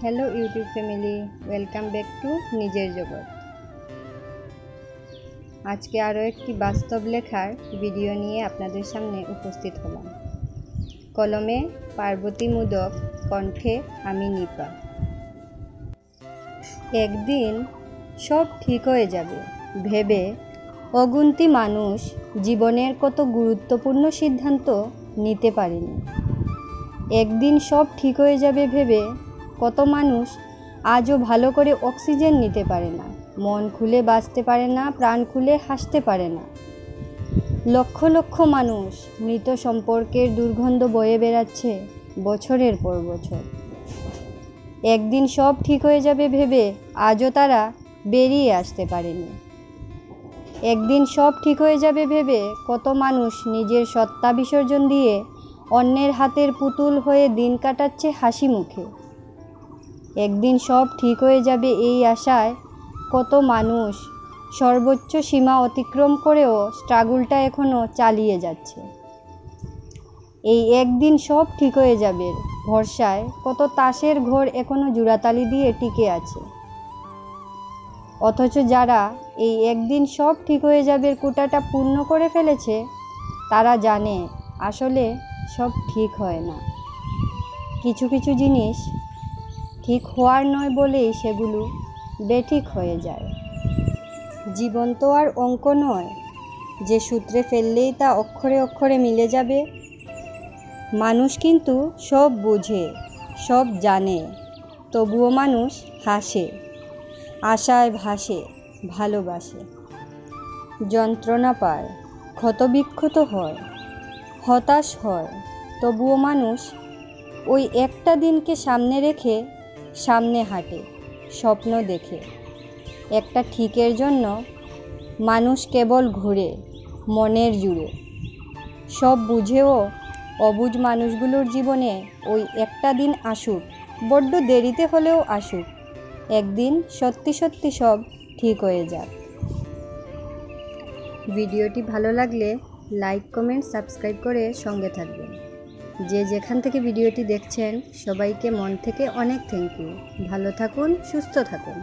Hello YouTube family, welcome back to নিজের জগৎ। আজকে আরও একটি বাস্তব লেখার ভিডিও নিয়ে আপনাদের সামনে উপস্থিত হলাম। কলমে পার্বতী মুদক, কণ্ঠে আমি নিপা। একদিন সব ঠিক হয়ে যাবে ভেবে অগুন্তি মানুষ জীবনের কত গুরুত্বপূর্ণ সিদ্ধান্ত নিতে পারেনি। একদিন সব ঠিক হয়ে যাবে ভেবে কত মানুষ আজও ভালো করে অক্সিজেন নিতে পারে না, মন খুলে বাঁচতে পারে না, প্রাণ খুলে হাসতে পারে না। লক্ষ লক্ষ মানুষ মৃত সম্পর্কের দুর্গন্ধ বয়ে বেড়াচ্ছে বছরের পর বছর। একদিন সব ঠিক হয়ে যাবে ভেবে আজও তারা বেরিয়ে আসতে পারেনি। একদিন সব ঠিক হয়ে যাবে ভেবে কত মানুষ নিজের সত্তা বিসর্জন দিয়ে অন্যের হাতের পুতুল হয়ে দিন কাটাচ্ছে হাসি মুখে। একদিন সব ঠিক হয়ে যাবে এই আশায় কত মানুষ সর্বোচ্চ সীমা অতিক্রম করেও স্ট্রাগলটা এখনও চালিয়ে যাচ্ছে। এই একদিন সব ঠিক হয়ে যাবে ভরসায় কত তাসের ঘর এখনও জোড়াতালি দিয়ে টিকে আছে। অথচ যারা এই একদিন সব ঠিক হয়ে যাবে কোটাটা পূর্ণ করে ফেলেছে তারা জানে আসলে সব ঠিক হয় না। কিছু কিছু জিনিস ঠিক হওয়ার নয় বলেই সেগুলো বেঠিক হয়ে যায়। জীবন তো আর অঙ্ক নয় যে সূত্রে ফেললেই তা অক্ষরে অক্ষরে মিলে যাবে। মানুষ কিন্তু সব বোঝে, সব জানে, তবুও মানুষ হাসে, আশায় ভাসে, ভালোবাসে। যন্ত্রণা পায়, ক্ষতবিক্ষত হয়, হতাশ হয়, তবুও মানুষ ওই একটা দিনকে সামনে রেখে সামনে হাঁটে, স্বপ্ন দেখে। একটা ঠিকের জন্য মানুষ কেবল ঘুরে মনের জুড়ে। সব বুঝেও অবুঝ মানুষগুলোর জীবনে ওই একটা দিন আসুক, বড্ড দেরিতে হলেও আসুক, একদিন সত্যি সত্যি সব ঠিক হয়ে যাক। ভিডিওটি ভালো লাগলে লাইক, কমেন্ট, সাবস্ক্রাইব করে সঙ্গে থাকবেন। যে যেখান থেকে ভিডিওটি দেখছেন সবাইকে মন থেকে অনেক থ্যাংক ইউ। ভালো থাকুন, সুস্থ থাকুন।